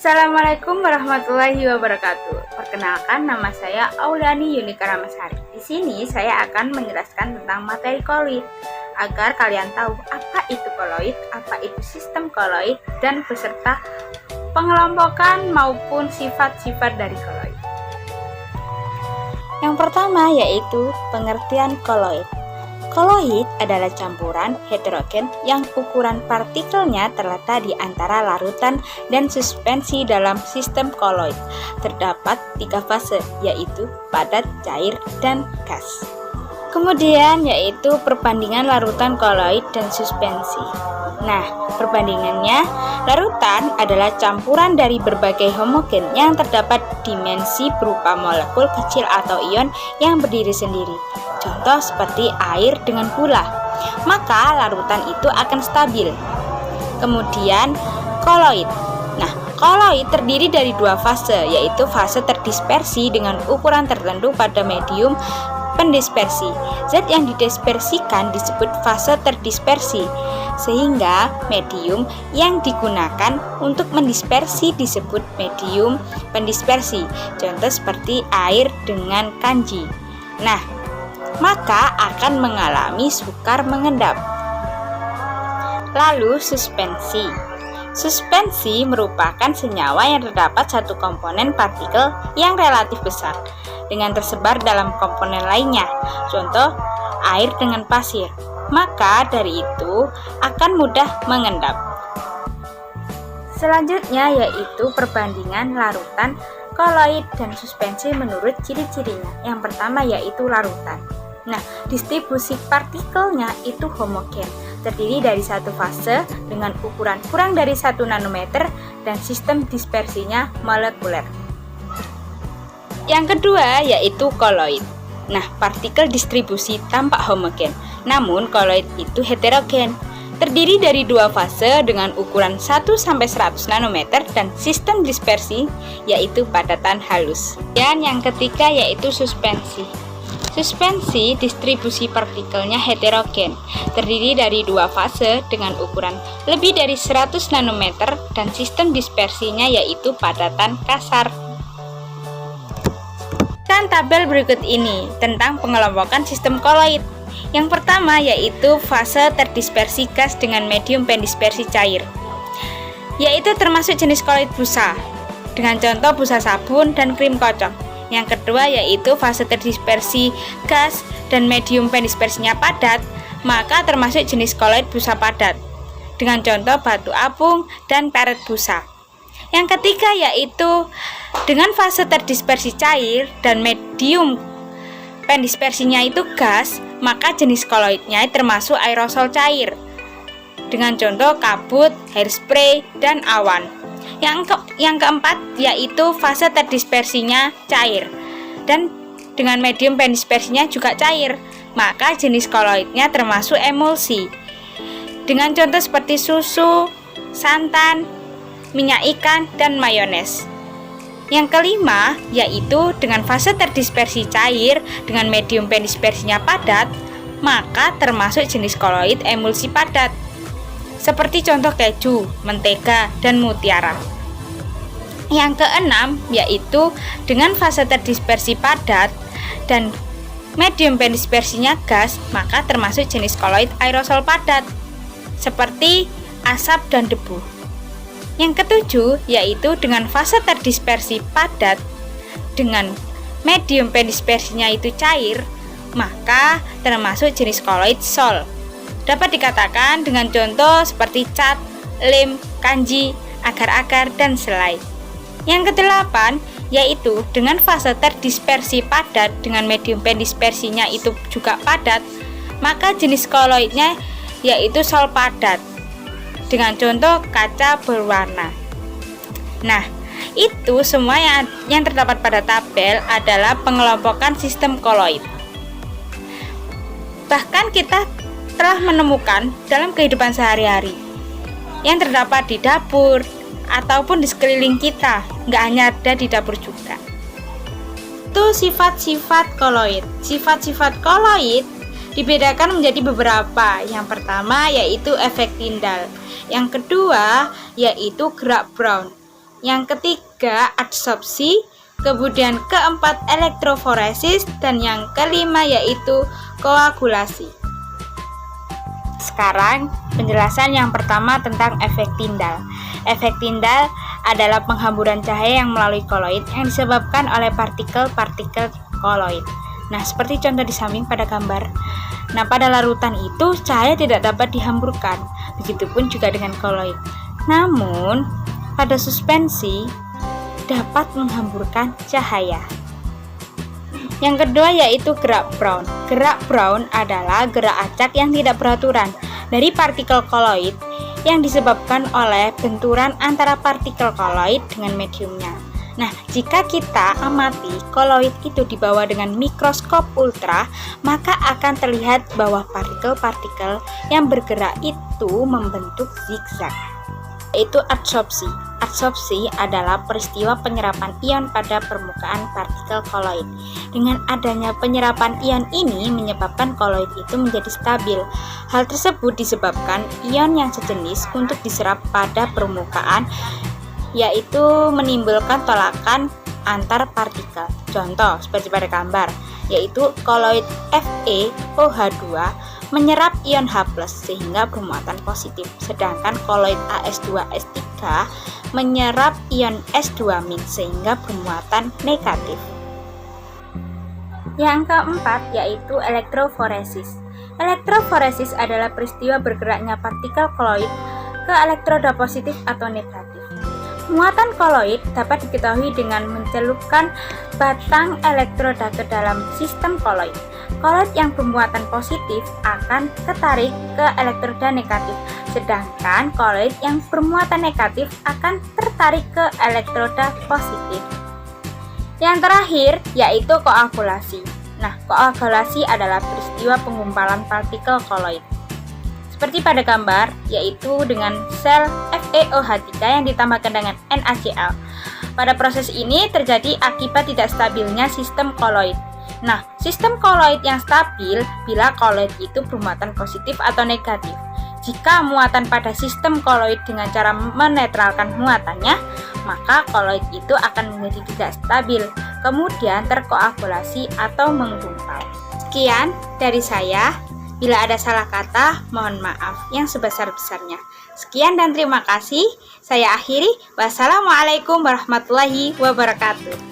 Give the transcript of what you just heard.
Assalamualaikum warahmatullahi wabarakatuh. Perkenalkan, nama saya Auliani Yunika Ramasari. Di sini saya akan menjelaskan tentang materi koloid agar kalian tahu apa itu koloid, apa itu sistem koloid, dan beserta pengelompokan maupun sifat-sifat dari koloid. Yang pertama yaitu pengertian koloid. Koloid adalah campuran heterogen yang ukuran partikelnya terletak di antara larutan dan suspensi dalam sistem koloid. Terdapat 3 fase, yaitu padat, cair, dan gas. Kemudian yaitu perbandingan larutan koloid dan suspensi. Nah, perbandingannya, larutan adalah campuran dari berbagai homogen yang terdapat dimensi berupa molekul kecil atau ion yang berdiri sendiri. Contoh seperti air dengan gula, maka larutan itu akan stabil. Kemudian koloid. Nah, koloid terdiri dari 2 fase, yaitu fase terdispersi dengan ukuran tertentu pada medium pendispersi. Zat yang didispersikan disebut fase terdispersi, sehingga medium yang digunakan untuk mendispersi disebut medium pendispersi. Contoh seperti air dengan kanji. Nah, maka akan mengalami sukar mengendap. Lalu suspensi. Suspensi merupakan senyawa yang terdapat satu komponen partikel yang relatif besar dengan tersebar dalam komponen lainnya. Contoh air dengan pasir. Maka dari itu akan mudah mengendap. Selanjutnya yaitu perbandingan larutan koloid dan suspensi menurut ciri-cirinya. Yang pertama yaitu larutan. Nah, distribusi partikelnya itu homogen, terdiri dari satu fase dengan ukuran kurang dari 1 nanometer dan sistem dispersinya molekuler. Yang kedua yaitu koloid. Nah, partikel distribusi tampak homogen, namun koloid itu heterogen, terdiri dari 2 fase dengan ukuran 1-100 nanometer dan sistem dispersi yaitu padatan halus. Dan yang ketiga yaitu suspensi. Suspensi distribusi partikelnya heterogen, terdiri dari 2 fase dengan ukuran lebih dari 100 nanometer dan sistem dispersinya yaitu padatan kasar. Dan tabel berikut ini tentang pengelompokan sistem koloid. Yang pertama yaitu fase terdispersi gas dengan medium pendispersi cair, yaitu termasuk jenis koloid busa, dengan contoh busa sabun dan krim kocok. Yang kedua yaitu fase terdispersi gas dan medium pendispersinya padat, maka termasuk jenis koloid busa padat, dengan contoh batu apung dan karet busa. Yang ketiga yaitu dengan fase terdispersi cair dan medium pendispersinya itu gas, maka jenis koloidnya termasuk aerosol cair, dengan contoh kabut, hairspray, dan awan. Yang keempat yaitu fase terdispersinya cair dan dengan medium pendispersinya juga cair, maka jenis koloidnya termasuk emulsi, dengan contoh seperti susu, santan, minyak ikan, dan mayones. Yang kelima yaitu dengan fase terdispersi cair dengan medium pendispersinya padat, maka termasuk jenis koloid emulsi padat, seperti contoh keju, mentega, dan mutiara. Yang keenam yaitu dengan fase terdispersi padat dan medium pendispersinya gas, maka termasuk jenis koloid aerosol padat, seperti asap dan debu. Yang ketujuh yaitu dengan fase terdispersi padat dengan medium pendispersinya itu cair, maka termasuk jenis koloid sol. Dapat dikatakan dengan contoh seperti cat, lem, kanji, agar-agar, dan selai. Yang kedelapan yaitu dengan fase terdispersi padat dengan medium pendispersinya itu juga padat, maka jenis koloidnya yaitu sol padat, dengan contoh kaca berwarna. Nah, itu semua yang terdapat pada tabel adalah pengelompokan sistem koloid. Bahkan kita telah menemukan dalam kehidupan sehari-hari yang terdapat di dapur ataupun di sekeliling kita, nggak hanya ada di dapur juga. Itu sifat-sifat koloid. Sifat-sifat koloid dibedakan menjadi beberapa. Yang pertama yaitu efek Tyndall. Yang kedua yaitu gerak Brown. Yang ketiga adsorpsi, kemudian keempat elektroforesis, dan yang kelima yaitu koagulasi. Sekarang penjelasan yang pertama tentang efek Tyndall. Efek Tyndall adalah penghamburan cahaya yang melalui koloid yang disebabkan oleh partikel-partikel koloid. Nah, seperti contoh di samping pada gambar. Nah, pada larutan itu cahaya tidak dapat dihamburkan, begitupun juga dengan koloid. Namun, pada suspensi dapat menghamburkan cahaya. Yang kedua yaitu gerak Brown. Gerak Brown adalah gerak acak yang tidak beraturan dari partikel koloid yang disebabkan oleh benturan antara partikel koloid dengan mediumnya. Nah, jika kita amati koloid itu dibawa dengan mikroskop ultra, maka akan terlihat bahwa partikel-partikel yang bergerak itu membentuk zigzag, yaitu adsorpsi. Adsorpsi adalah peristiwa penyerapan ion pada permukaan partikel koloid. Dengan adanya penyerapan ion ini menyebabkan koloid itu menjadi stabil. Hal tersebut disebabkan ion yang sejenis untuk diserap pada permukaan, yaitu menimbulkan tolakan antar partikel. Contoh seperti pada gambar, yaitu koloid FeOH2 menyerap ion H+ sehingga bermuatan positif, sedangkan koloid As2S3 menyerap ion S2- sehingga bermuatan negatif. Yang keempat yaitu elektroforesis. Elektroforesis adalah peristiwa bergeraknya partikel koloid ke elektroda positif atau negatif. Muatan koloid dapat diketahui dengan mencelupkan batang elektroda ke dalam sistem koloid. Koloid yang bermuatan positif akan ketarik ke elektroda negatif, sedangkan koloid yang bermuatan negatif akan tertarik ke elektroda positif. Yang terakhir yaitu koagulasi. Nah, koagulasi adalah peristiwa penggumpalan partikel koloid. Seperti pada gambar, yaitu dengan sel FeOH3 yang ditambahkan dengan NaCl. Pada proses ini terjadi akibat tidak stabilnya sistem koloid. Nah, sistem koloid yang stabil bila koloid itu bermuatan positif atau negatif. Jika muatan pada sistem koloid dengan cara menetralkan muatannya, maka koloid itu akan menjadi tidak stabil, kemudian terkoagulasi atau menggumpal. Sekian dari saya. Bila ada salah kata, mohon maaf yang sebesar-besarnya. Sekian dan terima kasih. Saya akhiri. Wassalamualaikum warahmatullahi wabarakatuh.